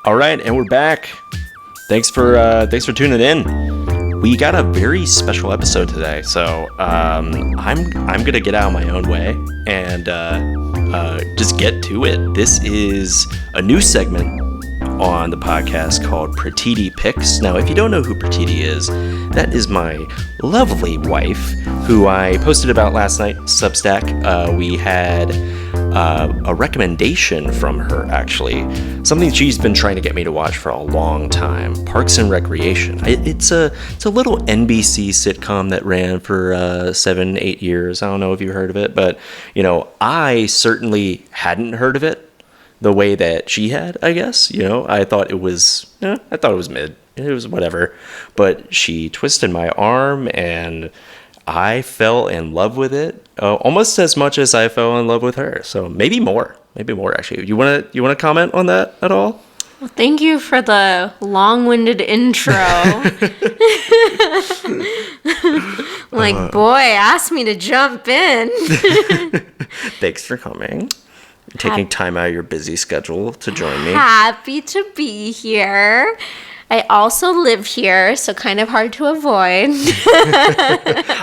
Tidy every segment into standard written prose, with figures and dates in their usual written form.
All right, and we're back. Thanks for tuning in. We got a very special episode today, so I'm gonna get out of my own way and just get to it. This is a new segment on the podcast called Pratiti Picks. Now, if you don't know who Pratiti is, that is my lovely wife, who I posted about last night, Substack. We had a recommendation from her, actually. Something she's been trying to get me to watch for a long time. Parks and Recreation. It's a little NBC sitcom that ran for 7-8 years. I don't know if you heard of it, but, I certainly hadn't heard of it the way that she had, I guess. I thought it was mid. It was whatever. But she twisted my arm, and I fell in love with it almost as much as I fell in love with her. So maybe more actually. You want to comment on that at all? Well, thank you for the long-winded intro. Boy, asked me to jump in. Thanks for coming. Taking time out of your busy schedule to join me. Happy to be here. I also live here, so kind of hard to avoid.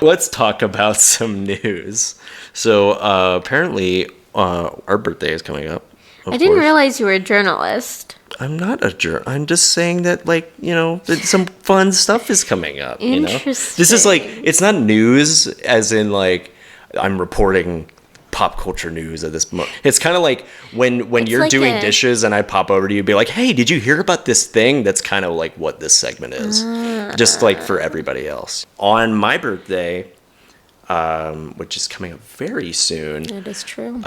Let's talk about some news. So apparently our birthday is coming up. I didn't realize you were a journalist. I'm not a journalist. I'm just saying that, that some fun stuff is coming up. Interesting. This is it's not news as in I'm reporting pop culture news at this moment. It's kind of like when you're doing dishes and I pop over to you and be like, hey, did you hear about this thing? That's kind of like what this segment is. Just for everybody else. On my birthday, which is coming up very soon. That is true.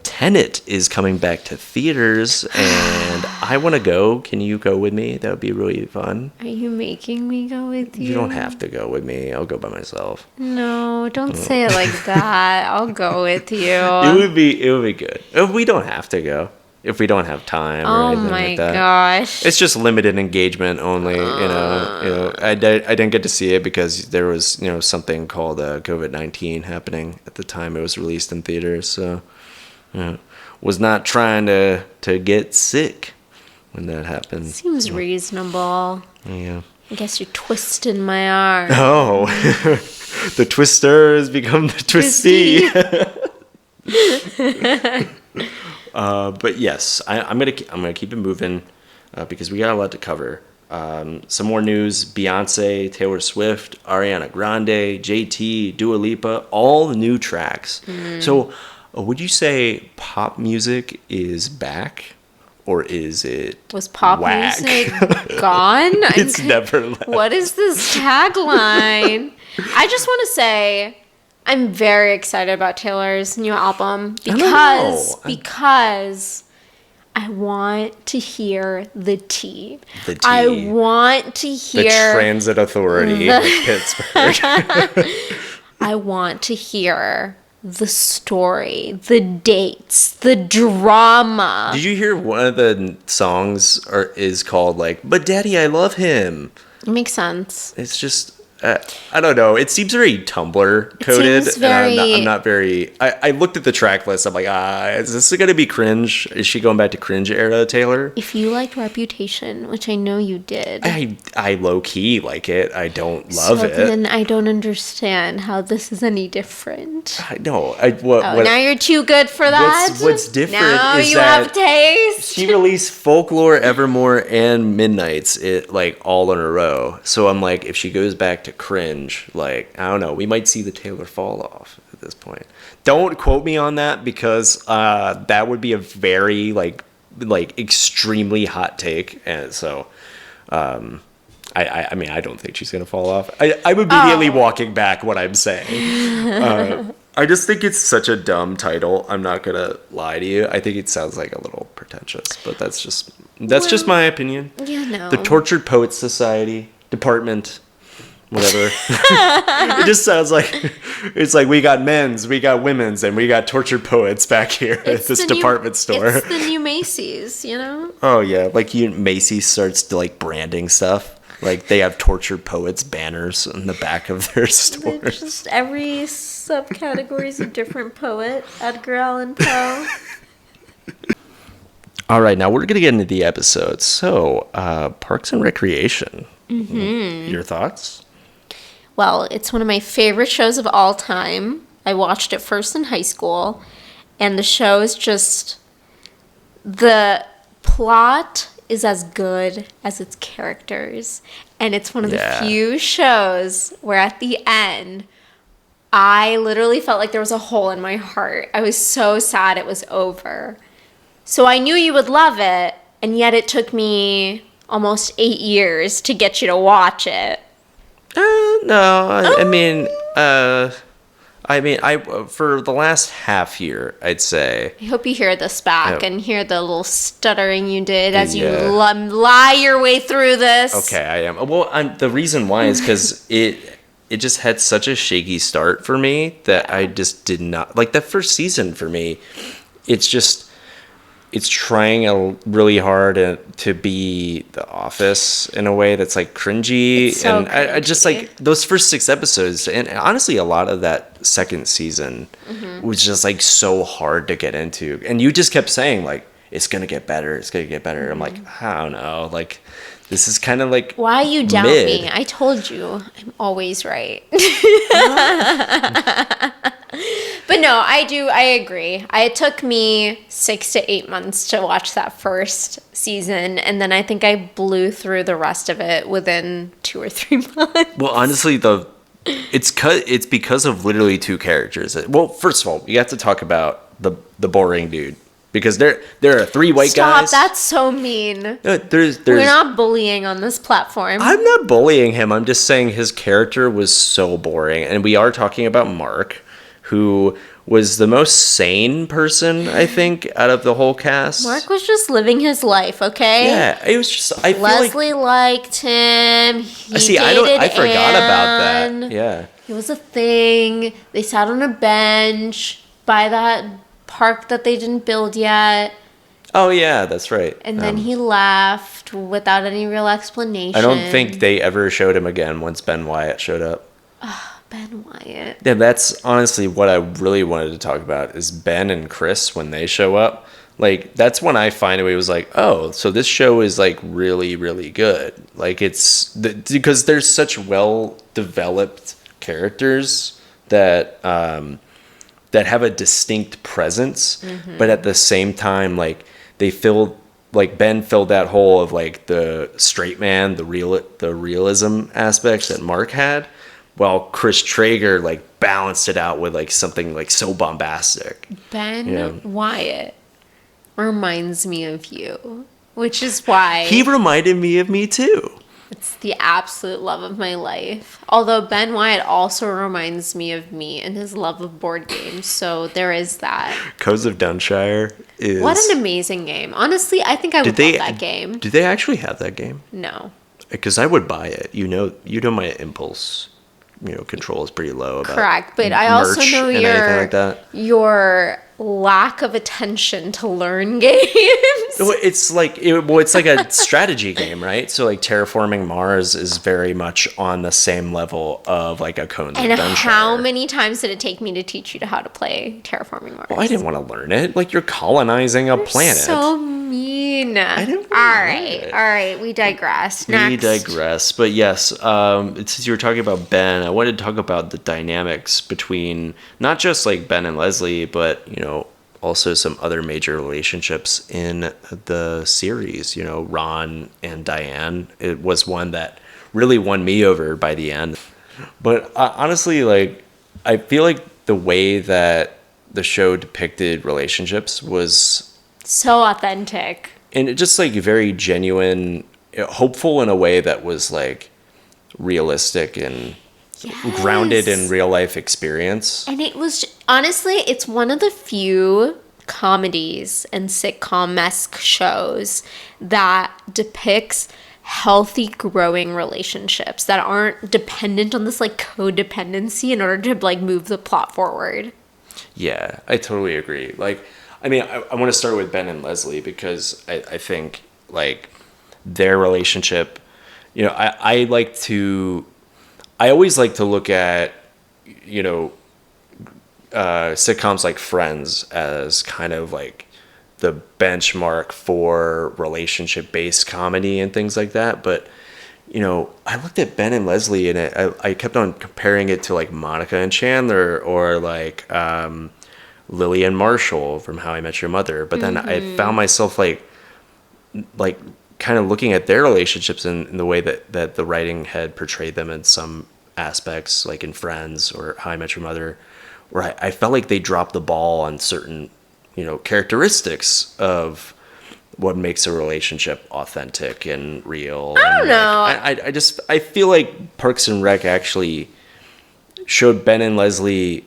Tenet is coming back to theaters, and I want to go. Can you go with me? That would be really fun. Are you making me go with you? You don't have to go with me. I'll go by myself. No, don't say it like that. I'll go with you. It would be good. If we don't have to go. If we don't have time or anything like that. Oh my gosh. It's just limited engagement only, I didn't get to see it because there was, something called COVID-19 happening at the time it was released in theaters. So, was not trying to get sick when that happened. Seems reasonable. Yeah. I guess you're twisting my arm. Oh, the twister has become the twisty. But yes, I'm gonna keep it moving because we got a lot to cover. Some more news: Beyonce, Taylor Swift, Ariana Grande, JT, Dua Lipa, all the new tracks. So, would you say pop music is back, or is it was pop whack? Music gone? It's never left. What is this tagline? I just want to say, I'm very excited about Taylor's new album because I want to hear the tea. The tea. I want to hear the Transit Authority of Pittsburgh. I want to hear the story, the dates, the drama. Did you hear one of the songs is called "But Daddy, I Love Him"? It makes sense. It's just. I don't know. It seems very Tumblr coded. I'm not very. I looked at the track list. I'm like, is this going to be cringe? Is she going back to cringe era, Taylor? If you liked Reputation, which I know you did, I low key like it. I don't love it. Then I don't understand how this is any different. I know. Now you're too good for that. What's different now is you that have taste. She released Folklore, Evermore, and Midnights all in a row. So I'm like, if she goes back to cringe, I don't know, we might see the Taylor fall off at this point. Don't quote me on that because that would be a very extremely hot take, and so I don't think she's gonna fall off. I'm immediately walking back what I'm saying. I just think it's such a dumb title. I'm not gonna lie to you. I think it sounds like a little pretentious, but that's just my opinion. Yeah, no. The Tortured Poets Society Department. Whatever. It just sounds like it's like we got men's, we got women's, and we got tortured poets back here at this department store. It's the new Macy's, Oh yeah, Macy's starts to branding stuff. They have tortured poets banners on the back of their stores. Just every subcategory is a different poet. Edgar Allan Poe. All right, now we're gonna get into the episode. So, Parks and Recreation. Your thoughts? Well, it's one of my favorite shows of all time. I watched it first in high school, and the show is just, the plot is as good as its characters. And it's one of the few shows where at the end, I literally felt like there was a hole in my heart. I was so sad it was over. So I knew you would love it, and yet it took me almost 8 years to get you to watch it. No, I mean, for the last half year, I'd say. I hope you hear this back Yeah. and hear the little stuttering you did as you Yeah. lie your way through this. Okay, I am. Well, the reason why is because it just had such a shaky start for me that I just did not like that first season for me. It's trying really hard to be The Office in a way that's like cringy, It's so and I just cringy. like those first 6 episodes, and honestly, a lot of that second season was just like so hard to get into, and you just kept saying like it's gonna get better, it's gonna get better. I'm like, I don't know, like this is kind of like Why you doubt mid. me? I told you I'm always right. But no, I agree. It took me 6 to 8 months to watch that first season, and then I think I blew through the rest of it within 2 or 3 months. Well, honestly, it's because of literally 2 characters. Well, first of all, you have to talk about the boring dude, because there are 3 white guys. Stop, that's so mean. There's We're not bullying on this platform. I'm not bullying him. I'm just saying his character was so boring. And we are talking about Mark, who was the most sane person, I think, out of the whole cast. Mark was just living his life, okay? Yeah, it was just. I feel like. Leslie liked him. He See, dated I forgot about Anne. that. Yeah. It was a thing. They sat on a bench by that park that they didn't build yet. Oh yeah, that's right. And then he left without any real explanation. I don't think they ever showed him again once Ben Wyatt showed up. Ben Wyatt. Yeah, that's honestly what I really wanted to talk about is Ben and Chris when they show up. Like, that's when I finally was like, oh, so this show is like really, really good. Like, because there's such well-developed characters that that have a distinct presence, but at the same time, like, Ben filled that hole of like the straight man, the realism aspects that Mark had, while Chris Traeger like balanced it out with like something like so bombastic. Ben Wyatt reminds me of you, which is why He reminded me of me too. it's the absolute love of my life. Although Ben Wyatt also reminds me of me and his love of board games, so there is that. Codes of Dunshire is What an amazing game. Honestly, I think I would love that game. Do they actually have that game? No. Because I would buy it. You know my impulse, control is pretty low about Correct, but I also merch know and anything like that. your lack of attention to learn games. It's like it's like a strategy game, right? So like Terraforming Mars is very much on the same level of like a Cones of And Dunshire. how many times did it take me to teach you how to play Terraforming Mars? Well, I didn't want to learn it. Like, you're colonizing a planet. So mean. I didn't All want right, it. all right. We digress. Next. We digress. But yes, since you were talking about Ben, I wanted to talk about the dynamics between not just like Ben and Leslie, but also some other major relationships in the series. Ron and Diane. It was one that really won me over by the end. But honestly, like, I feel like the way that the show depicted relationships was, So authentic. and it just like very genuine, hopeful in a way that was like realistic and grounded in real life experience. And it was, honestly, it's one of the few comedies and sitcom-esque shows that depicts healthy growing relationships that aren't dependent on this like codependency in order to like move the plot forward. Yeah, I totally agree. Like, I mean, I want to start with Ben and Leslie because I think like their relationship, I always like to look at, sitcoms like Friends as kind of like the benchmark for relationship-based comedy and things like that. But, you know, I looked at Ben and Leslie, and I kept on comparing it to, like, Monica and Chandler, or, like, Lily and Marshall from How I Met Your Mother. But then I found myself, like kind of looking at their relationships in the way that the writing had portrayed them in some aspects, like in Friends or How I Met Your Mother, where I felt like they dropped the ball on certain, you know, characteristics of what makes a relationship authentic and real. I don't know. I feel like Parks and Rec actually showed Ben and Leslie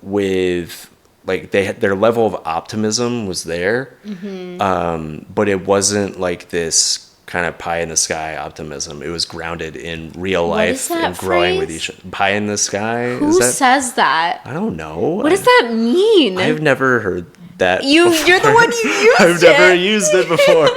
with, like, their level of optimism was there, but it wasn't like this kind of pie in the sky optimism. It was grounded in real life and growing with each other. Pie in the sky. Who says that? I don't know. What does that mean? I've never heard that. You're the one who used I've never used it before.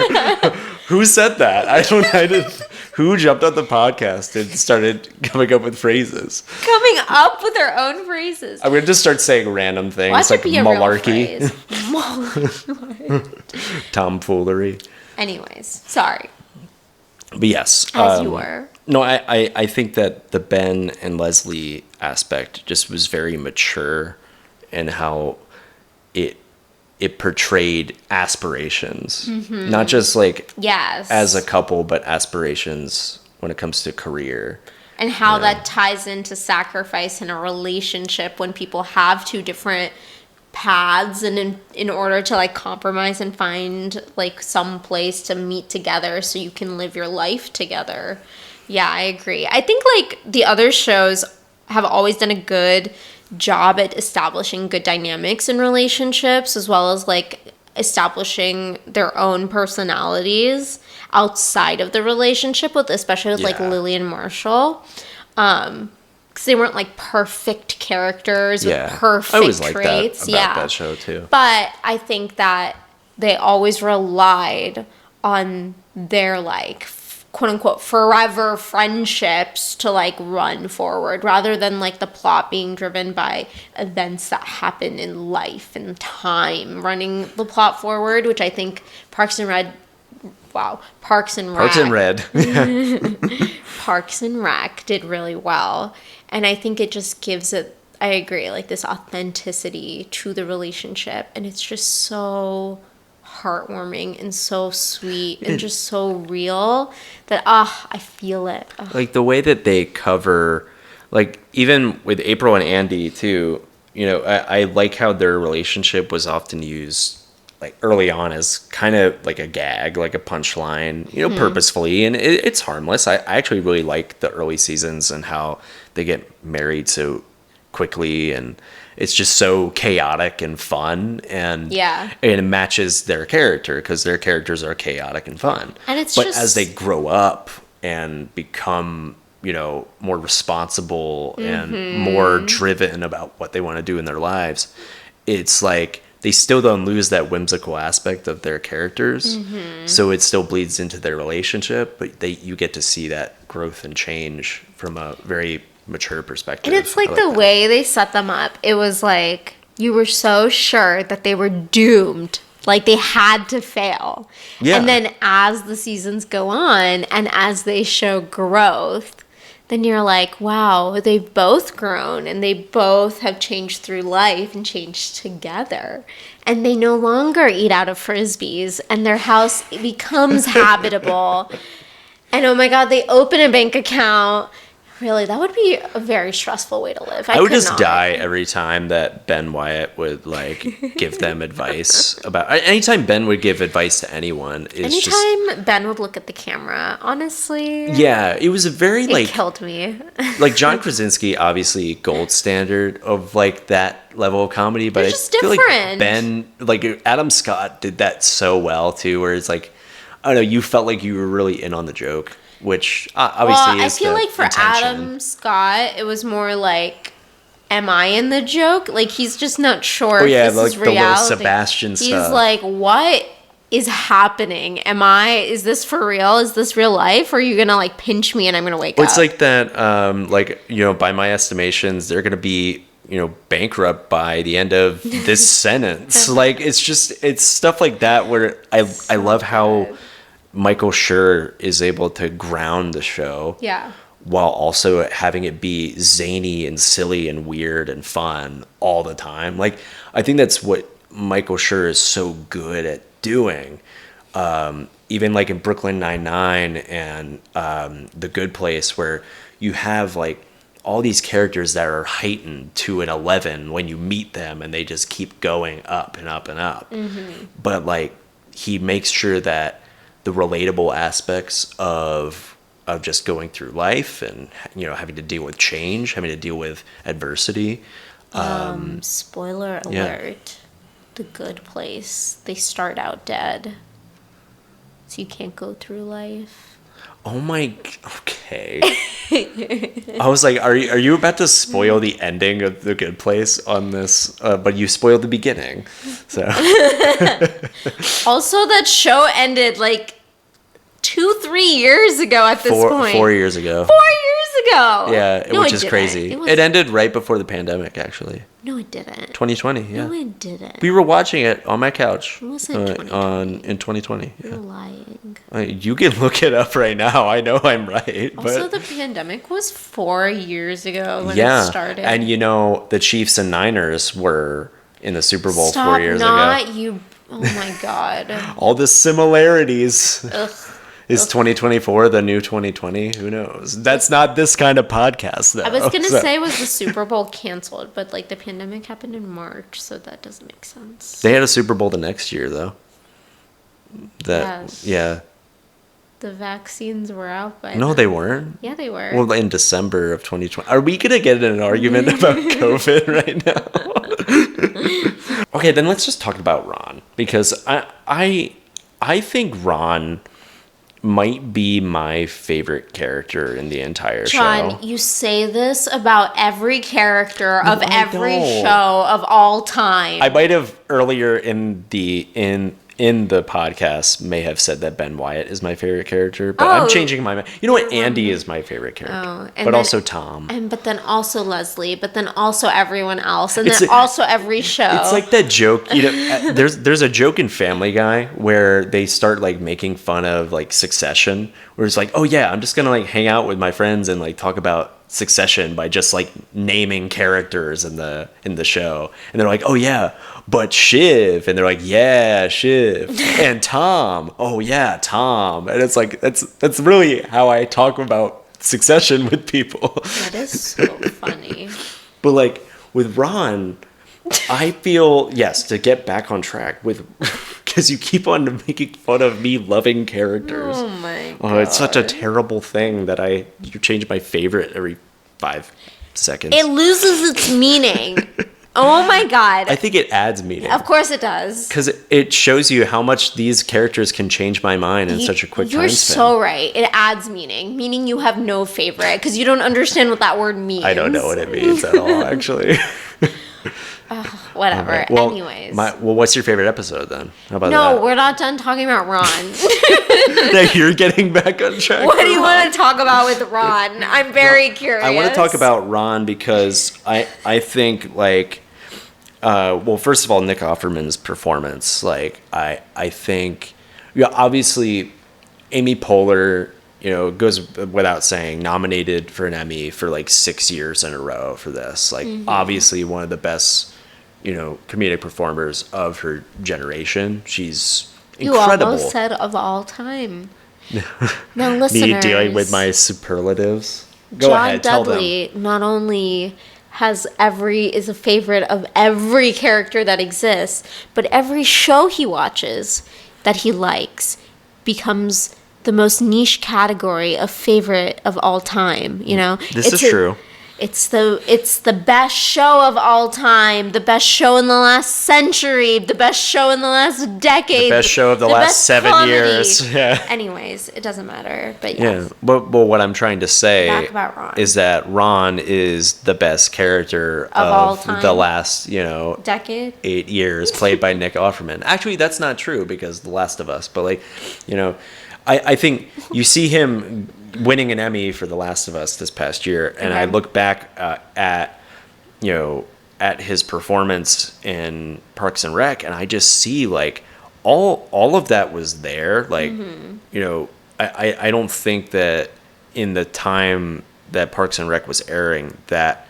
Who said that? I didn't. Who jumped on the podcast and started coming up with phrases? Coming up with their own phrases. I'm going to just start saying random things. Watch like it be a malarkey. Real phrase. Tomfoolery. Anyways, sorry. But yes. As you were. No, I think that the Ben and Leslie aspect just was very mature in how it portrayed aspirations. Not just like as a couple, but aspirations when it comes to career. And how that ties into sacrifice in a relationship when people have two different paths, and in order to, like, compromise and find, like, some place to meet together so you can live your life together. Yeah, I agree. I think, like, the other shows have always done a good job at establishing good dynamics in relationships, as well as, like, establishing their own personalities outside of the relationship, with especially with like Lily and Marshall, because they weren't like perfect characters with perfect I always liked traits. That about that show too. But I think that they always relied on their, like, quote unquote forever friendships to, like, run forward, rather than, like, the plot being driven by events that happen in life and time running the plot forward, which I think Parks and Rec did really well. And I think it just gives it, I agree, like, this authenticity to the relationship, and it's just so heartwarming and so sweet and just so real that I feel it. Like the way that they cover, like, even with April and Andy too, you know, I like how their relationship was often used, like, early on as kind of like a gag, like a punchline, you know, purposefully, and it's harmless. I actually really like the early seasons and how they get married so quickly, and it's just so chaotic and fun, and it matches their character because their characters are chaotic and fun. And it's but just, as they grow up and become, you know, more responsible and more driven about what they want to do in their lives, it's like they still don't lose that whimsical aspect of their characters. So it still bleeds into their relationship, but you get to see that growth and change from a very mature perspective. And it's like the way they set them up. It was like you were so sure that they were doomed, like they had to fail. And then as the seasons go on and as they show growth, then you're like, wow, they've both grown and they both have changed through life and changed together. And they no longer eat out of Frisbees, and their house becomes habitable. And oh my God, they open a bank account. Really, that would be a very stressful way to live. I would just die every time that Ben Wyatt would, like, give them advice about. Anytime Ben would give advice to anyone, anytime Ben would look at the camera, honestly. Yeah, it was a very, like, it killed me. Like, John Krasinski, obviously gold standard of, like, that level of comedy, but it's just feel different. Like Ben, like, Adam Scott did that so well too, where it's like, I don't know, you felt like you were really in on the joke. Which obviously is I feel like for intention. Adam Scott, it was more like, am I in the joke? Like, he's just not sure if this like is reality. The little Sebastian he's stuff. Like, what is happening? Is this for real? Is this real life? Or are you going to, like, pinch me and I'm going to wake up? It's like that, like, you know, by my estimations, they're going to be bankrupt by the end of this sentence. Like, it's stuff like that where I love how Michael Schur is able to ground the show. Yeah. While also having it be zany and silly and weird and fun all the time. Like, I think that's what Michael Schur is so good at doing. Even like in Brooklyn Nine-Nine and The Good Place, where you have like all these characters that are heightened to an 11 when you meet them, and they just keep going up and up and up. Mm-hmm. But like, he makes sure that the relatable aspects of just going through life and having to deal with change, having to deal with adversity. Spoiler alert: The Good Place. They start out dead, so you can't go through life. Oh my, okay. I was like, are you about to spoil the ending of The Good Place on this? But you spoiled the beginning, so. Also, that show ended like 2-3 years ago at this point. 4 years ago. 4 years ago. Yeah, No, which it is didn't. crazy. It ended right before the pandemic, actually. No, it didn't. 2020, yeah. No, it didn't. We were watching it on my couch. It wasn't 2020. In 2020. Yeah. You're lying. You can look it up right now. I know I'm right. Also, but the pandemic was 4 years ago when it started. And the Chiefs and Niners were in the Super Bowl 4 years ago. Oh my God. All the similarities. Ugh. Is 2024 the new 2020? Who knows? That's not this kind of podcast, though. I was going to say, was the Super Bowl canceled, but like the pandemic happened in March, so that doesn't make sense. They had a Super Bowl the next year, though. Yes. Yeah. The vaccines were out by No, then. they weren't. Yeah, they were. Well, in December of 2020. Are we going to get in an argument about COVID right now? Okay, then let's just talk about Ron. Because I think Ron might be my favorite character in the entire show. John, you say this about every character of every don't. show of all time. I might have earlier in the podcast may have said that Ben Wyatt is my favorite character, but I'm changing my mind. You know what? Andy is my favorite character, but also Tom. But then also Leslie, but then also everyone else, and then also every show. It's like that joke, there's a joke in Family Guy where they start like making fun of like Succession, where it's like, oh yeah, I'm just gonna like hang out with my friends and like talk about Succession by just like naming characters in the show, and they're like, oh yeah, but Shiv, and they're like, yeah, Shiv, and Tom, oh yeah, Tom, and it's like that's really how I talk about Succession with people. That is so funny. But like with Ron, I feel, yes, to get back on track with, because you keep on making fun of me loving characters. Oh my God. Oh, it's such a terrible thing that you change my favorite every 5 seconds. It loses its meaning. Oh my God. I think it adds meaning. Of course it does. Because it shows you how much these characters can change my mind in such a quick time You're span. so right. It adds meaning you have no favorite because you don't understand what that word means. I don't know what it means at all, actually. Whatever. Right. Well, anyways. What's your favorite episode then? How about that? No, we're not done talking about Ron. No, you're getting back on track. What do you want to talk about with Ron? I'm very curious. I want to talk about Ron because I think like, well, first of all, Nick Offerman's performance. Like I think, obviously, Amy Poehler, goes without saying, nominated for an Emmy for like 6 years in a row for this. Like, obviously one of the best, comedic performers of her generation. She's incredible. You almost said of all time. Now, listeners. Me dealing with my superlatives. Go John ahead, tell them. Dudley not only is a favorite of every character that exists, but every show he watches that he likes becomes the most niche category of favorite of all time. This is true. It's the best show of all time, the best show in the last century, the best show in the last decade, the best show of the last 7 comedy. years. Yeah. Anyways, it doesn't matter. But yes. Yeah. But what I'm trying to say Back about Ron. is that Ron is the best character of all time. The last, Decade? 8 years, played by Nick Offerman. Actually, that's not true because The Last of Us. But like, I think you see him winning an Emmy for The Last of Us this past year, and I look back at at his performance in Parks and Rec, and I just see like all of that was there. Like, you know, I don't think that in the time that Parks and Rec was airing that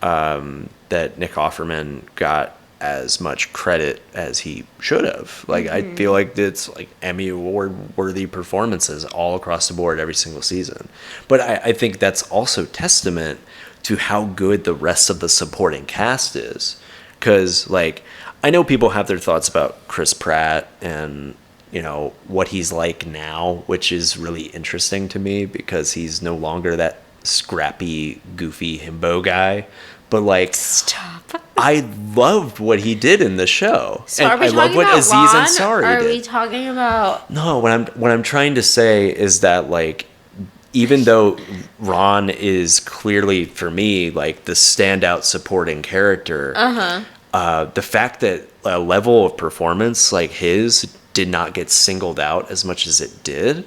that Nick Offerman got as much credit as he should have. Like, I feel like it's like Emmy Award worthy performances all across the board every single season. But I think that's also testament to how good the rest of the supporting cast is. Because, like, I know people have their thoughts about Chris Pratt and, you know, what he's like now, which is really interesting to me because he's no longer that scrappy, goofy himbo guy. But, like, Stop. I loved what he did in the show. So and are we I love talking what about Aziz Ron, Ansari or are did. we talking about... No, what I'm trying to say is that, like, even though Ron is clearly, for me, like, the standout supporting character, the fact that a level of performance like his did not get singled out as much as it did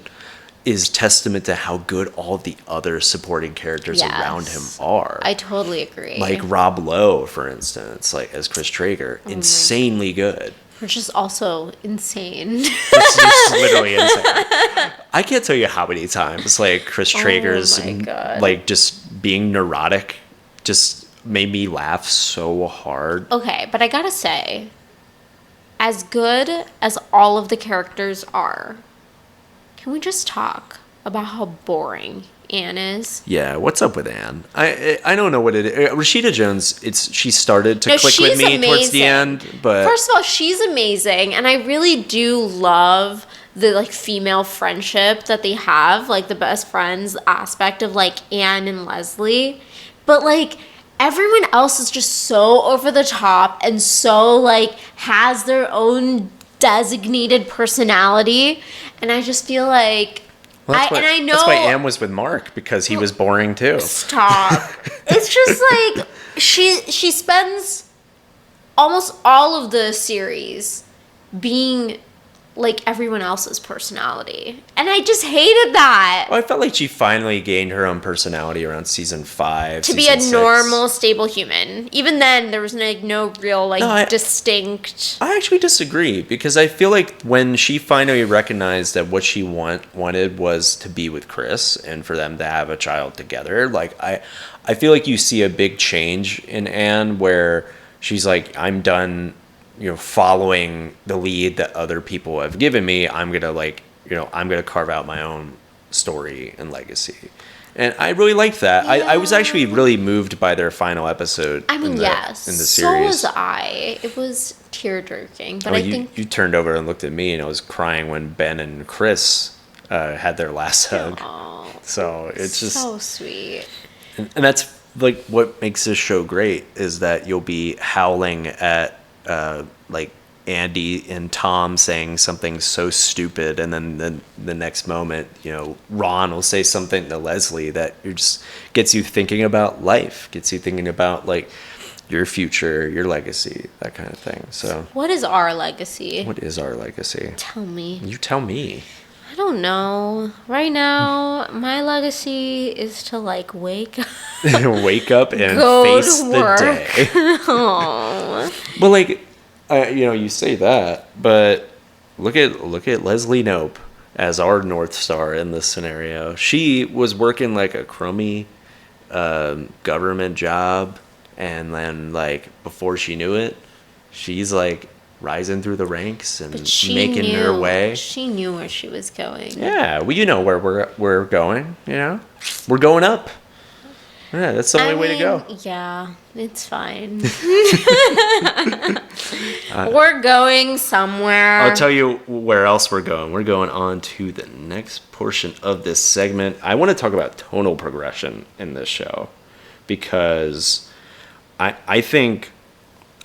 is testament to how good all the other supporting characters around him are. I totally agree. Like Rob Lowe, for instance, like as Chris Traeger, insanely good. Which is also insane. It's just literally insane. I can't tell you how many times like Chris Traeger's my God. like just being neurotic just made me laugh so hard. Okay, but I gotta say, as good as all of the characters are, can we just talk about how boring Anne is? Yeah, what's up with Anne? I don't know what it is. Rashida Jones, she started to click with me towards the end, but first of all, she's amazing, and I really do love the like female friendship that they have, like the best friends aspect of like Anne and Leslie. But like everyone else is just so over the top and so like has their own designated personality, and I just feel like I know that's why Anne was with Mark, because he was boring too. Stop. It's just like she spends almost all of the series being like everyone else's personality, and I just hated that. Well, I felt like she finally gained her own personality around season 5 To be a normal, stable human. Even then, there was like no real like distinct. I actually disagree, because I feel like when she finally recognized that what she wanted was to be with Chris and for them to have a child together, like I feel like you see a big change in Anne where she's like, I'm done, you know, following the lead that other people have given me. I'm gonna carve out my own story and legacy. And I really liked that. Yeah. I was actually really moved by their final episode. I mean, yes, in the series. So was I. It was tear-jerking, but I think you turned over and looked at me, and I was crying when Ben and Chris had their last hug. Aww, so it's just so sweet. And that's like what makes this show great, is that you'll be howling at like Andy and Tom saying something so stupid, and then the next moment, you know, Ron will say something to Leslie that just gets you thinking about life, gets you thinking about like your future, your legacy, that kind of thing. So what is our legacy? what is our legacy? Tell me. You tell me. I don't know. Right now, my legacy is to like wake up. Wake up and Go face to the work. day. Aww. But like, you know, you say that, but look at Leslie Knope as our North Star in this scenario. She was working like a crummy government job, and then like before she knew it, she's like rising through the ranks and making her way. She knew where she was going. Yeah, well, you know where we're going. You know, we're going up. Yeah, that's the only way to go. Yeah, it's fine. We're going somewhere. I'll tell you where else we're going. We're going on to the next portion of this segment. I want to talk about tonal progression in this show, because I think,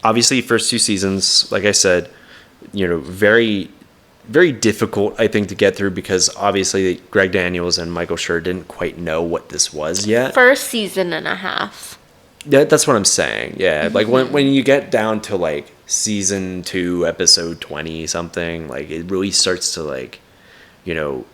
obviously, first 2 seasons, like I said, you know, very, very difficult, I think, to get through, because obviously Greg Daniels and Michael Schur didn't quite know what this was yet. First season and a half. Yeah, that's what I'm saying. Yeah, like when you get down to like season 2, episode 20 something, like it really starts to like, you know,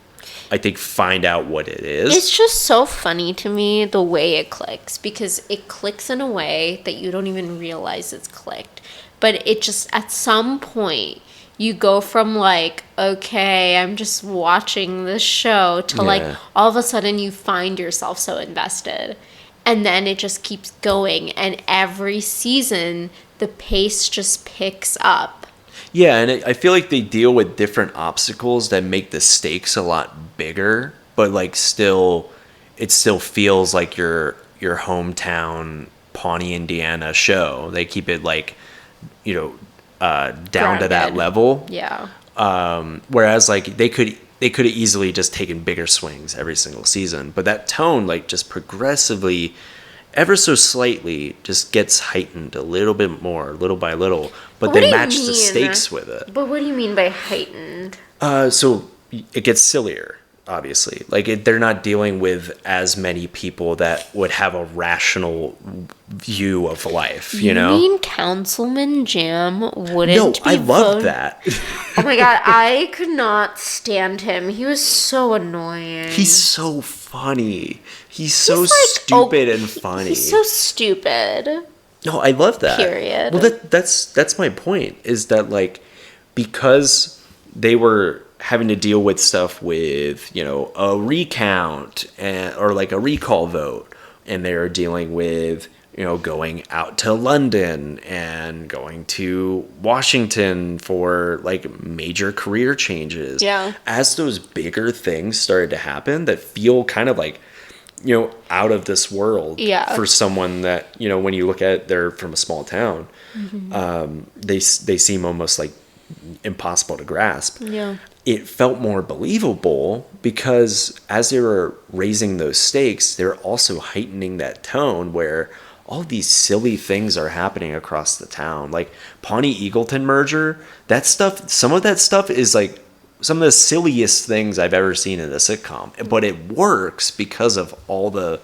I think, find out what it is. It's just so funny to me the way it clicks, because it clicks in a way that you don't even realize it's clicked. But it just, at some point, you go from like, okay, I'm just watching this show, to like, all of a sudden you find yourself so invested. And then it just keeps going. And every season, the pace just picks up. Yeah, and I feel like they deal with different obstacles that make the stakes a lot bigger, but like it still feels like your hometown Pawnee, Indiana show. They keep it like, down Grounded. to that level. Yeah. Whereas like they could have easily just taken bigger swings every single season, but that tone like just progressively, ever so slightly, just gets heightened a little bit more, little by little. But they match the stakes with it. But what do you mean by heightened? So it gets sillier, obviously. Like they're not dealing with as many people that would have a rational view of life. You know? You mean Councilman Jam wouldn't? No, be I love that. Oh my god, I could not stand him. He was so annoying. He's so funny. He's so like, stupid and funny. He's so stupid. No, I love that. Period. Well, that's my point, is that like, because they were having to deal with stuff with, a recount or like a recall vote, and they were dealing with, going out to London and going to Washington for like major career changes. Yeah. As those bigger things started to happen that feel kind of like, out of this world. Yeah. For someone that, when you look at it, they're from a small town, they seem almost like impossible to grasp. Yeah. It felt more believable because as they were raising those stakes, they're also heightening that tone where all these silly things are happening across the town. Like Pawnee Eagleton merger, that stuff, some of that stuff is like some of the silliest things I've ever seen in a sitcom, but it works because of all the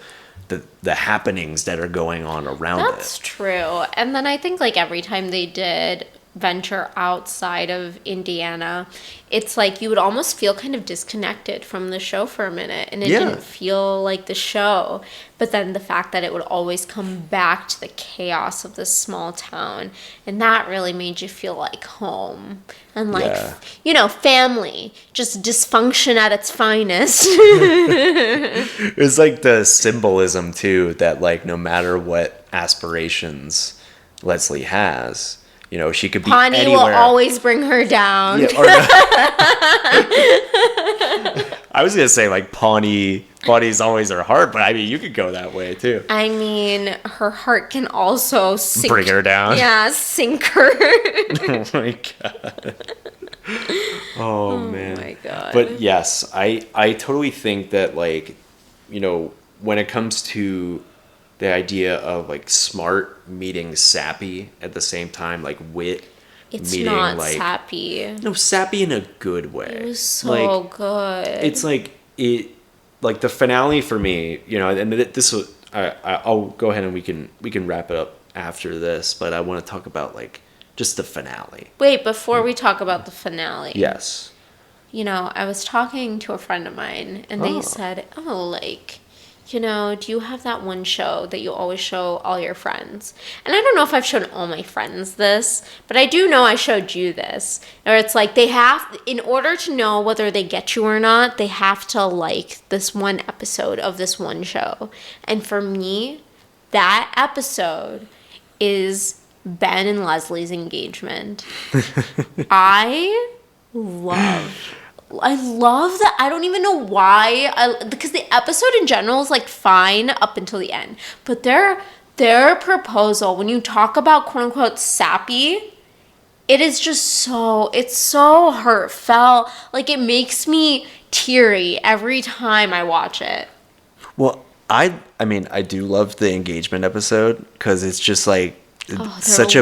happenings that are going on around it. That's true. And then I think like every time they did venture outside of Indiana, it's like you would almost feel kind of disconnected from the show for a minute, and it didn't feel like the show. But then the fact that it would always come back to the chaos of this small town, and that really made you feel like home and like family, just dysfunction at its finest. It's like the symbolism too, that like no matter what aspirations Leslie has, she could be Pawnee anywhere. will always bring her down. Yeah, I was gonna say like Pawnee's always her heart, but I mean you could go that way too. I mean, her heart can also Bring her down. Yeah, sink her. Oh my god. Oh man. Oh my god. But yes, I totally think that like, when it comes to the idea of like smart meeting sappy at the same time, like wit it's meeting not like sappy. No, sappy in a good way. It was so good. It's like like the finale for me, and this was I'll go ahead and we can wrap it up after this, but I want to talk about like just the finale. Wait, before we talk about the finale. Yes. I was talking to a friend of mine, and they said, do you have that one show that you always show all your friends? And I don't know if I've shown all my friends this, but I do know I showed you this. Or it's like in order to know whether they get you or not, they have to like this one episode of this one show. And for me, that episode is Ben and Leslie's engagement. I love that. I don't even know why. Because the episode in general is like fine up until the end. But their proposal, when you talk about quote unquote sappy, it is just it's so heartfelt. Like it makes me teary every time I watch it. Well, I mean, I do love the engagement episode because it's just like such a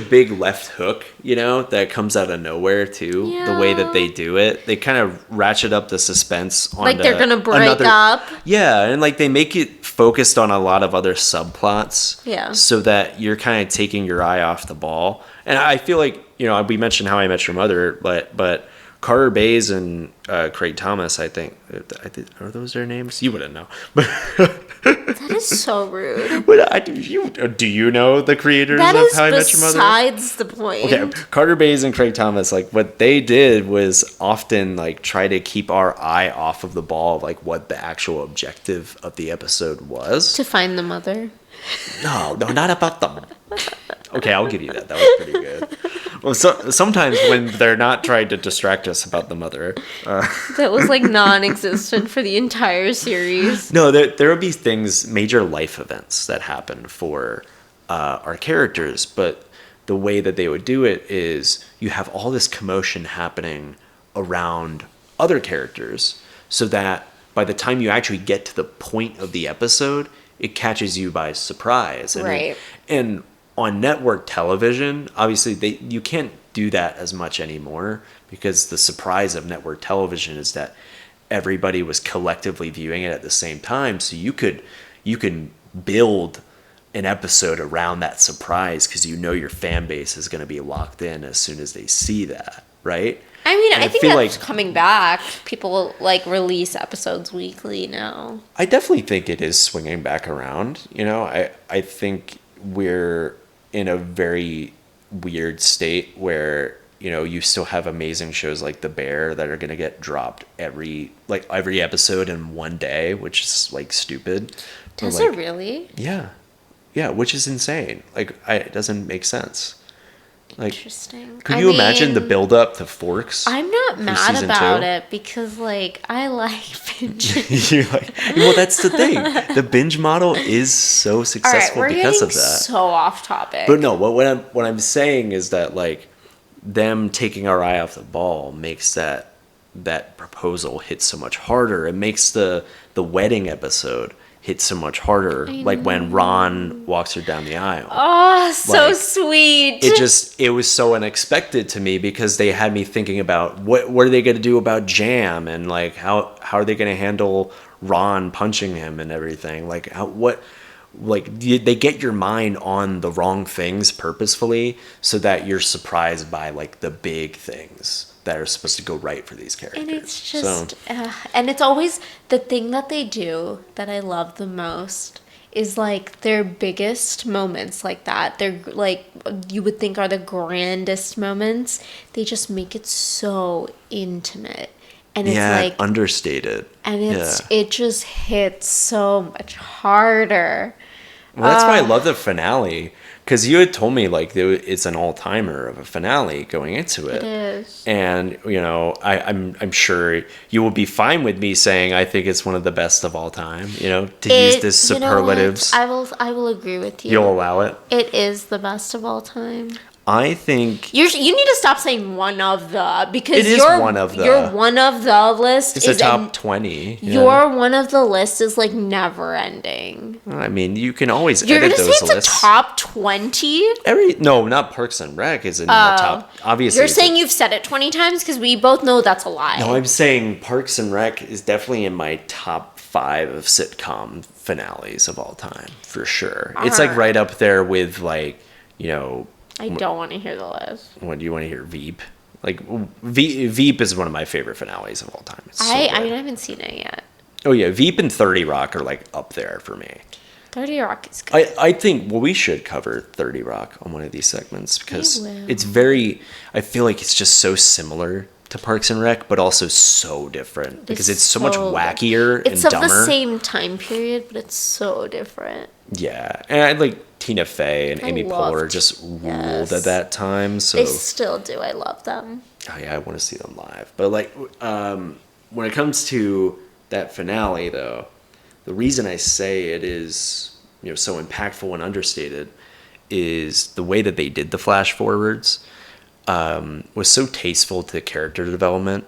big left hook, that comes out of nowhere too. Yeah. The way that they do it, they kind of ratchet up the suspense on like they're gonna break up. Yeah, and like they make it focused on a lot of other subplots. Yeah. So that you're kind of taking your eye off the ball. And I feel like we mentioned How I Met Your Mother, but Carter Bays and Craig Thomas, I think. Are those their names? You wouldn't know. That is so rude. Do you know the creators That of is How I Met Your Mother? besides the point. Okay, Carter Bays and Craig Thomas, like what they did was often like try to keep our eye off of the ball of like what the actual objective of the episode was. To find the mother. No, not about them. Okay, I'll give you that. That was pretty good. Well, sometimes when they're not trying to distract us about the mother. That was like non-existent for the entire series. No, there will be things, major life events that happen for our characters, but the way that they would do it is you have all this commotion happening around other characters so that by the time you actually get to the point of the episode, it catches you by surprise. Right. And on network television, obviously you can't do that as much anymore because the surprise of network television is that everybody was collectively viewing it at the same time. So you can build an episode around that surprise because you know your fan base is going to be locked in as soon as they see that, right? I mean, And I think feel that's like coming back. People like release episodes weekly now. I definitely think it is swinging back around. You know, I think we're in a very weird state where, you know, you still have amazing shows like The Bear that are going to get dropped every episode in one day, which is like stupid. Does like, it really? Yeah, which is insane. Like, it doesn't make sense. Like, Interesting. Could you imagine the build up to Forks? I'm not for mad season about 2? it because, like, I like binging. Well, that's the thing. The binge model is so successful All right, we're because getting of that. so off topic. But no, what I'm saying is that like them taking our eye off the ball makes that proposal hit so much harder. It makes the wedding episode hit so much harder. Like when Ron walks her down the aisle. Oh, so Like, sweet. It was so unexpected to me because they had me thinking about what are they going to do about Jam and like how are they going to handle Ron punching him and everything. Like they get your mind on the wrong things purposefully so that you're surprised by like the big things that are supposed to go right for these characters. And it's just, and it's always the thing that they do that I love the most is like their biggest moments like that. They're like, you would think are the grandest moments. They just make it so intimate. And it's like understated. And it just hits so much harder. Well, that's why I love the finale. Because you had told me like it's an all timer of a finale going into it. It is. And you know, I'm sure you will be fine with me saying I think it's one of the best of all time. You know, use this superlatives. I will agree with you. You'll allow it. It is the best of all time. I think you need to stop saying one of the because it is one of the. Your one of the list it's is a top 20. Your one of the list is like never ending. I mean, you can always You're edit gonna those say it's lists. a top 20? No, not Parks and Rec is in the top. Obviously, you're saying you've said it 20 times because we both know that's a lie. No, I'm saying Parks and Rec is definitely in my top 5 of sitcom finales of all time for sure. It's like right up there with like, you know. I don't want to hear the list. What do you want to hear? Veep? Like Veep is one of my favorite finales of all time. I haven't seen it yet. Oh yeah, Veep and 30 Rock are like up there for me. 30 Rock is good. I think we should cover 30 Rock on one of these segments because it's very. I feel like it's just so similar to Parks and Rec, but also so different because it's so much wackier and dumber. It's of the same time period, but it's so different. Yeah, and I like Tina Fey and Amy Poehler just ruled at that time. So they still do. I love them. Oh yeah, I want to see them live. But like, when it comes to that finale, though, the reason I say it is so impactful and understated is the way that they did the flash forwards was so tasteful to character development.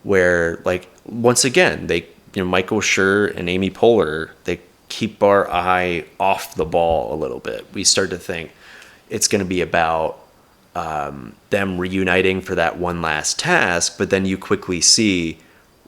Where like once again they Michael Schur and Amy Poehler they keep our eye off the ball a little bit. We start to think it's going to be about them reuniting for that one last task, but then you quickly see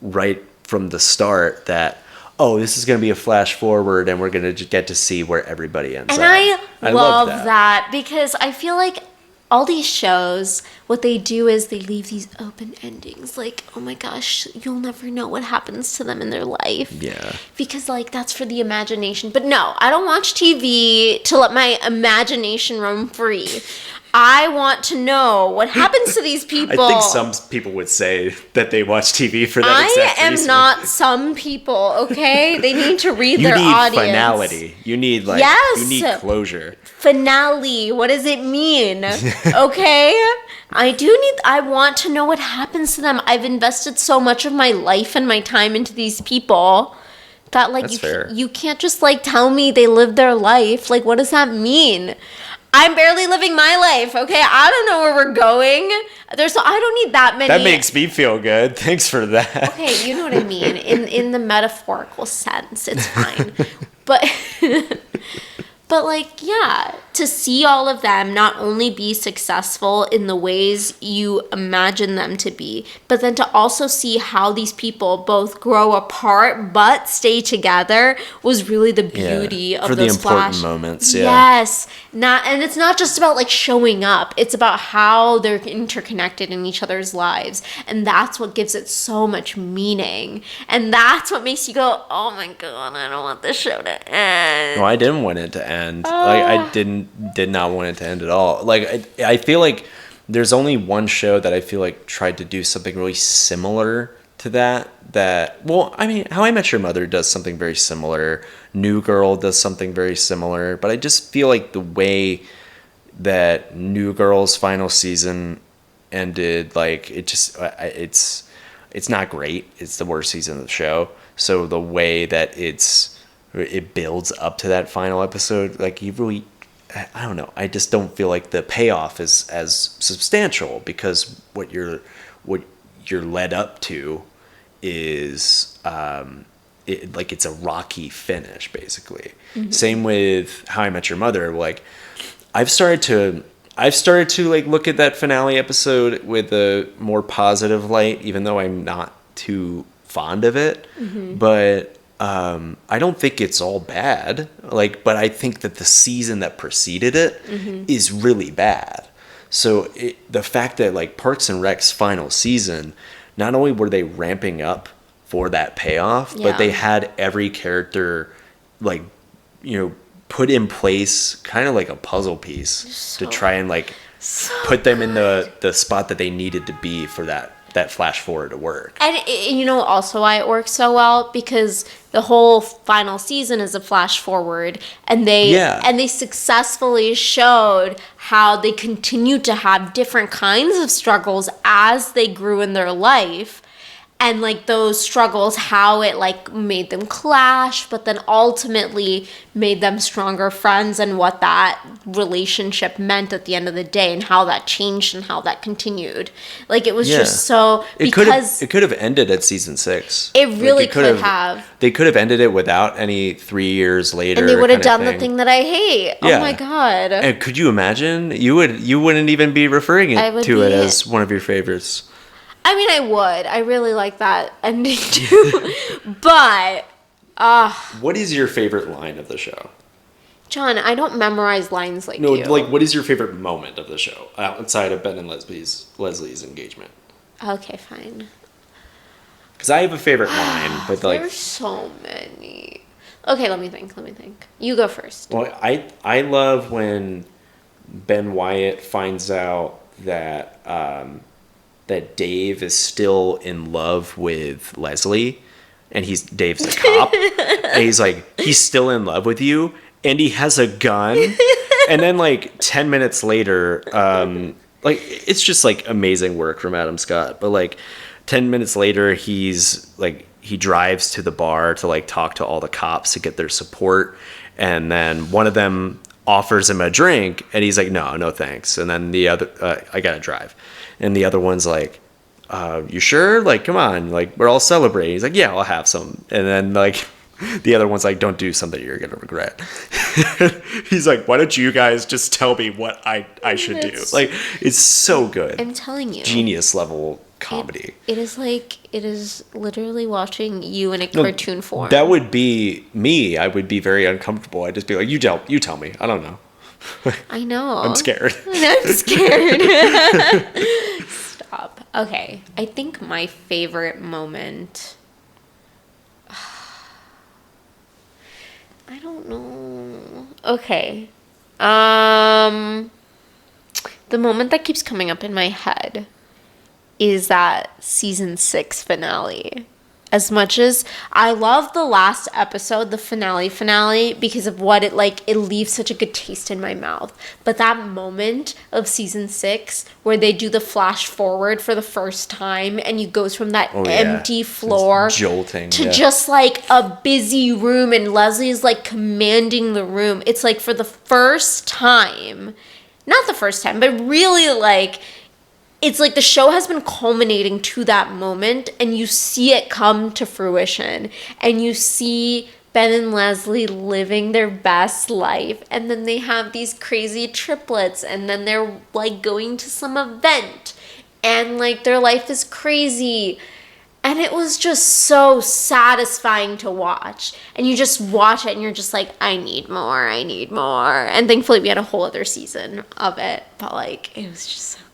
right from the start that, oh, this is going to be a flash forward and we're going to get to see where everybody ends up. And I love that because I feel like all these shows, what they do is they leave these open endings. Like, oh my gosh, you'll never know what happens to them in their life. Yeah. Because, like, that's for the imagination. But no, I don't watch TV to let my imagination roam free. I want to know what happens to these people. I think some people would say that they watch TV for that exact reason. I am not some people, okay? They need to read their audience. You need finality. You need, like, you need closure. Finale. What does it mean? Okay? I want to know what happens to them. I've invested so much of my life and my time into these people that, like, you can't just, like, tell me they lived their life. Like, what does that mean? I'm barely living my life, okay? I don't know where we're going. I don't need that many. That makes me feel good. Thanks for that. Okay, you know what I mean. In the metaphorical sense, it's fine. But but like, yeah, to see all of them not only be successful in the ways you imagine them to be, but then to also see how these people both grow apart but stay together was really the beauty of those important moments. Yeah. Yes, and it's not just about like showing up. It's about how they're interconnected in each other's lives, and that's what gives it so much meaning. And that's what makes you go, "Oh my god, I don't want this show to end." No, I didn't want it to end. Like, I did not want it to end at all. Like, I feel like there's only one show that I feel like tried to do something really similar to that. Well, I mean, How I Met Your Mother does something very similar. New Girl does something very similar. But I just feel like the way that New Girl's final season ended, like, it's not great. It's the worst season of the show. So the way that it builds up to that final episode, like, I don't know. I just don't feel like the payoff is as substantial, because what you're led up to is it's a rocky finish, basically. Mm-hmm. Same with How I Met Your Mother. Like, I've started to like look at that finale episode with a more positive light, even though I'm not too fond of it. Mm-hmm. But I don't think it's all bad. Like, but I think that the season that preceded it is really bad. So the fact that, like, Parks and Rec's final season, not only were they ramping up for that payoff, but they had every character, like, you know, put in place kind of like a puzzle piece to try and, like, put them in the spot that they needed to be for that flash forward to work. And you know also why it works so well, because the whole final season is a flash forward, and they successfully showed how they continued to have different kinds of struggles as they grew in their life. And, like, those struggles, how it, like, made them clash, but then ultimately made them stronger friends, and what that relationship meant at the end of the day, and how that changed and how that continued. Like, it was just so... It could have ended at season 6. It really could have. They could have ended it without any 3 years later. And they would have done the thing that I hate. Yeah. Oh my god. And could you imagine? You wouldn't even be referring it as one of your favorites. I mean, I would. I really like that ending too. But, what is your favorite line of the show? John, I don't memorize lines like you. No, like, what is your favorite moment of the show outside of Ben and Leslie's engagement? Okay, fine. Because I have a favorite line, but, like... There's so many. Okay, let me think. You go first. Well, I love when Ben Wyatt finds out that... that Dave is still in love with Leslie, and Dave's a cop, and he's like, he's still in love with you, and he has a gun, and then, like, 10 minutes later, like, it's just, like, amazing work from Adam Scott, but, like, 10 minutes later, he drives to the bar to, like, talk to all the cops to get their support, and then one of them offers him a drink, and he's like, no thanks, and then the other, I gotta drive. And the other one's like, you sure? Like, come on. Like, we're all celebrating. He's like, yeah, I'll have some. And then, like, the other one's like, don't do something you're going to regret. He's like, why don't you guys just tell me what I should do? Like, it's so good. I'm telling you. Genius level comedy. It is literally watching you in a cartoon form. That would be me. I would be very uncomfortable. I'd just be like, you tell me. I don't know. I know. I'm scared. I'm scared. Stop. Okay. I think my favorite moment. I don't know. Okay. The moment that keeps coming up in my head is that season 6 finale. As much as I love the last episode, the finale, because of what it leaves such a good taste in my mouth. But that moment of season 6 where they do the flash forward for the first time and you goes from that empty floor it's jolting, to just like a busy room and Leslie is like commanding the room. It's like for the first time, not the first time, but really like it's like the show has been culminating to that moment and you see it come to fruition and you see Ben and Leslie living their best life and then they have these crazy triplets and then they're like going to some event and like their life is crazy and it was just so satisfying to watch and you just watch it and you're just like I need more and thankfully we had a whole other season of it but like it was just so good.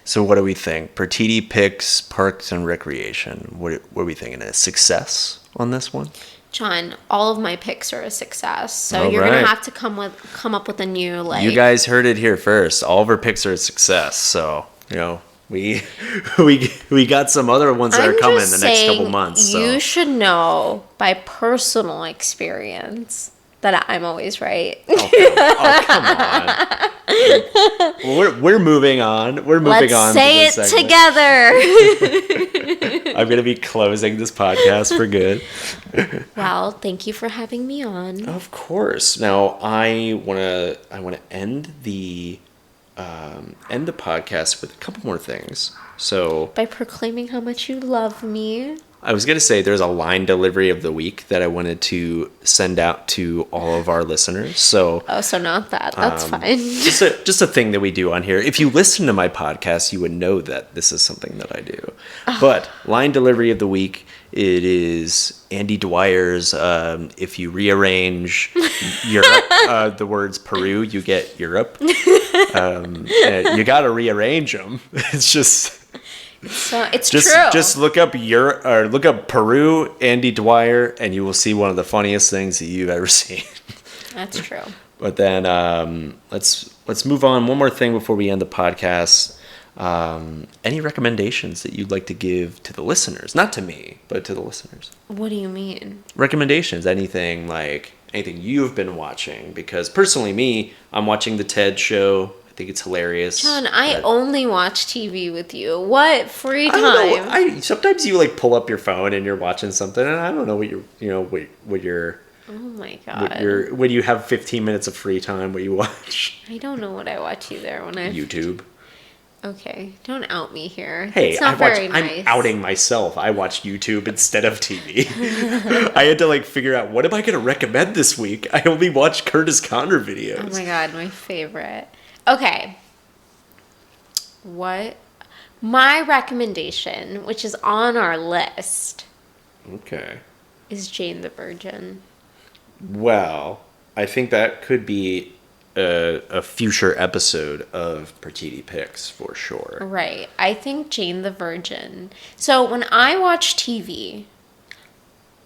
So what do we think? Pratiti Picks, Parks and Recreation. What are we thinking? A success on this one? John, all of my picks are a success. So All you're right. gonna have to come up with a new like. You guys heard it here first. All of our picks are a success. So we got some other ones that are coming in the next couple months. So. You should know by personal experience that I'm always right. Oh, come on. We're moving on. We're moving Let's on. say to this it together. I'm gonna be closing this podcast for good. Well, thank you for having me on. Of course. Now I wanna end the podcast with a couple more things. So By proclaiming how much you love me. I was going to say there's a line delivery of the week that I wanted to send out to all of our listeners. So So not that. That's fine. just a thing that we do on here. If you listen to my podcast, you would know that this is something that I do. But line delivery of the week, it is Andy Dwyer's if you rearrange Europe, the words Peru, you get Europe. And you got to rearrange them. It's just... So it's true. Just look up look up Peru, Andy Dwyer, and you will see one of the funniest things that you've ever seen. That's true. But then let's move on. One more thing before we end the podcast. Any recommendations that you'd like to give to the listeners? Not to me, but to the listeners. What do you mean? Recommendations. Anything you've been watching? Because personally, I'm watching the TED Show. I think it's hilarious. John, I only watch TV with you. What free time? I don't know. Sometimes you pull up your phone and you're watching something, and I don't know what you're. Oh my god. When you have 15 minutes of free time, what you watch? I don't know what I watch either when I YouTube. Okay, don't out me here. Hey, it's not very nice. I'm outing myself. I watch YouTube instead of TV. I had to figure out what am I going to recommend this week. I only watch Curtis Connor videos. Oh my god, my favorite. Okay. What? My recommendation, which is on our list, okay, is Jane the Virgin. Well, I think that could be a future episode of Pratiti Picks for sure. Right. I think Jane the Virgin. So when I watch TV,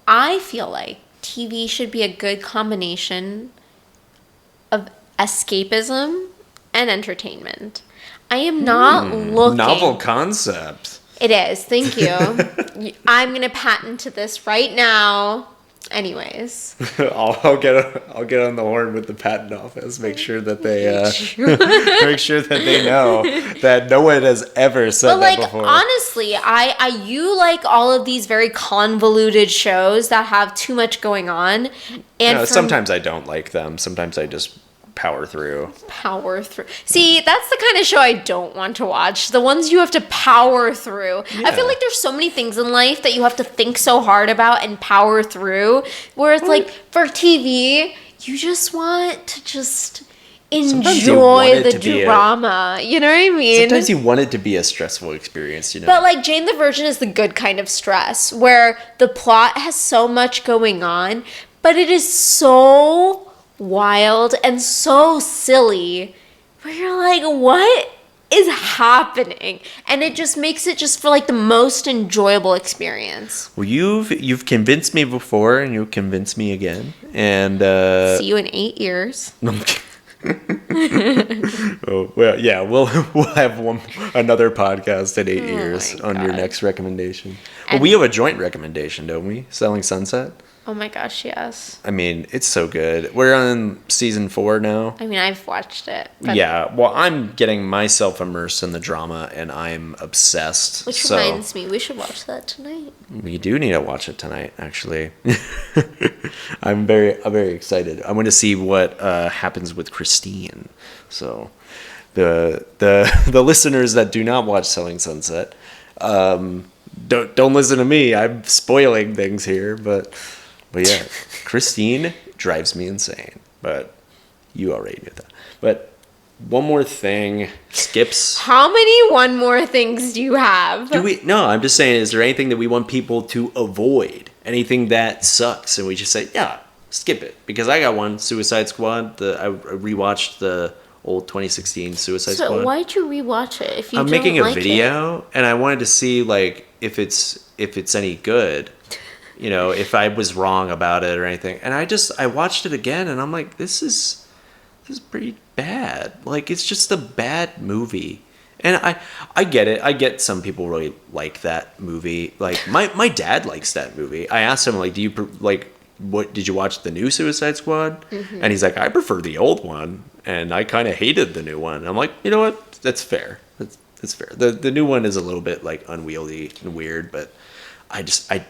I feel like TV should be a good combination of escapism and entertainment. I am not looking... Novel concept. It is. Thank you. I'm going to patent this right now. Anyways. I'll get on the horn with the patent office. Make sure that they know that no one has ever said that before. Honestly, you like all of these very convoluted shows that have too much going on. And sometimes I don't like them. Sometimes I just power through. See, that's the kind of show I don't want to watch. The ones you have to power through. Yeah. I feel like there's so many things in life that you have to think so hard about and power through. Whereas for TV, you just want to just enjoy the drama. You know what I mean? Sometimes you want it to be a stressful experience, But Jane the Virgin is the good kind of stress where the plot has so much going on, but it is so wild and so silly, where you're like, what is happening? And it just makes it just for like the most enjoyable experience. Well, you've convinced me before, and you'll convince me again. And See you in 8 years. Oh, well, yeah, we'll have another podcast in 8 years my on your God. next recommendation. Well, And- we have a joint recommendation, don't we? Selling Sunset. Oh my gosh, yes. I mean, it's so good. We're on season 4 now. I mean, I've watched it. But Yeah, well, I'm getting myself immersed in the drama, and I'm obsessed. Which so reminds me, we should watch that tonight. we do need to watch it tonight, actually. I'm very excited. I want to see what happens with Christine. So the listeners that do not watch Selling Sunset, don't listen to me. I'm spoiling things here, but yeah, Christine drives me insane. But you already knew that. But one more thing, Skips. How many one more things do you have? No, I'm just saying, is there anything that we want people to avoid? Anything that sucks? And we just say, yeah, skip it. Because I got one, Suicide Squad. I rewatched the old 2016 Suicide So Squad. why'd you rewatch it if you I'm don't making a like video, and I wanted to see like if it's any good. You know, if I was wrong about it or anything. And I watched it again, and I'm like, this is pretty bad. Like, it's just a bad movie. And I get it. I get some people really like that movie. Like, my dad likes that movie. I asked him, like, what did you watch the new Suicide Squad? Mm-hmm. And he's like, I prefer the old one, and I kind of hated the new one. I'm like, you know what? That's fair. That's fair. The new one is a little bit like unwieldy and weird, but I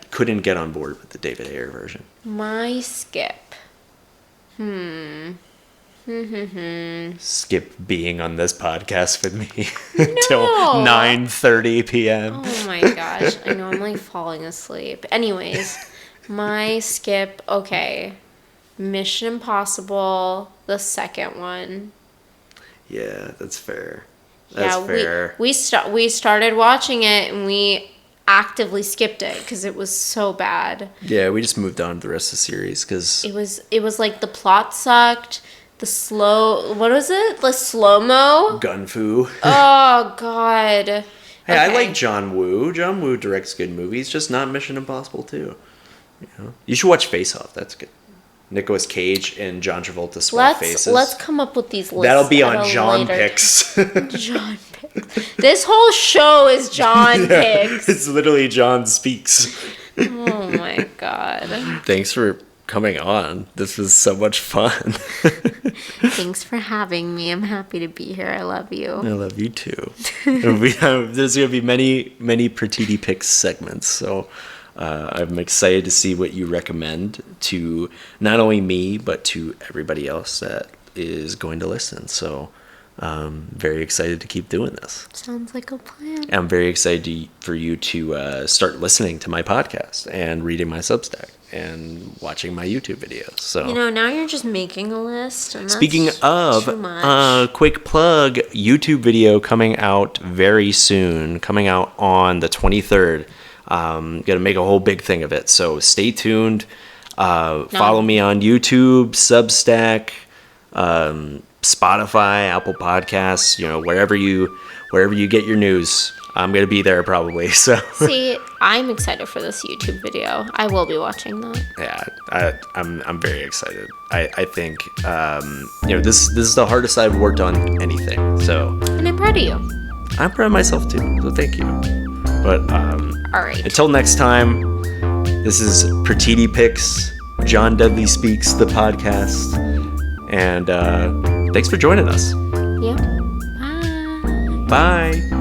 couldn't get on board with the David Ayer version. My skip. Skip being on this podcast with me until 9:30 p.m. Oh my gosh. I know, I'm like falling asleep. Anyways, my skip, okay. Mission Impossible, the second one. Yeah, that's fair. That's Yeah, fair. we started watching it and we actively skipped it because it was so bad. Yeah, we just moved on to the rest of the series because It was like the plot sucked. What was it? The slow-mo? Gunfu. Oh, God. Hey, I Okay. like John Woo. John Woo directs good movies, just not Mission Impossible 2. You should watch Face Off. That's good. Nicolas Cage and John Travolta swap faces. Let's come up with these lists. That'll be at on a John later Picks. John Picks. This whole show is John Picks. It's literally John Speaks. Oh my God. Thanks for coming on. This was so much fun. Thanks for having me. I'm happy to be here. I love you. I love you too. There's going to be many Pratiti Picks segments, so I'm excited to see what you recommend to not only me, but to everybody else that is going to listen. So very excited to keep doing this. Sounds like a plan. I'm very excited for you to start listening to my podcast and reading my Substack and watching my YouTube videos. So Now you're just making a list. And speaking that's of, too much. quick plug, YouTube video coming out very soon, coming out on the 23rd. Gonna make a whole big thing of it, so stay tuned. Follow me on YouTube, Substack, Spotify, Apple Podcasts, wherever you get your news. I'm gonna be there probably. So See, I'm excited for this YouTube video. I will be watching that. yeah, I'm very excited. I think this is the hardest I've worked on anything. So And I'm proud of you. I'm proud of myself too. So thank you. But All right. until next time, this is Pratiti Picks, John Dudley Speaks, the podcast, and thanks for joining us. Yeah. Bye. Bye.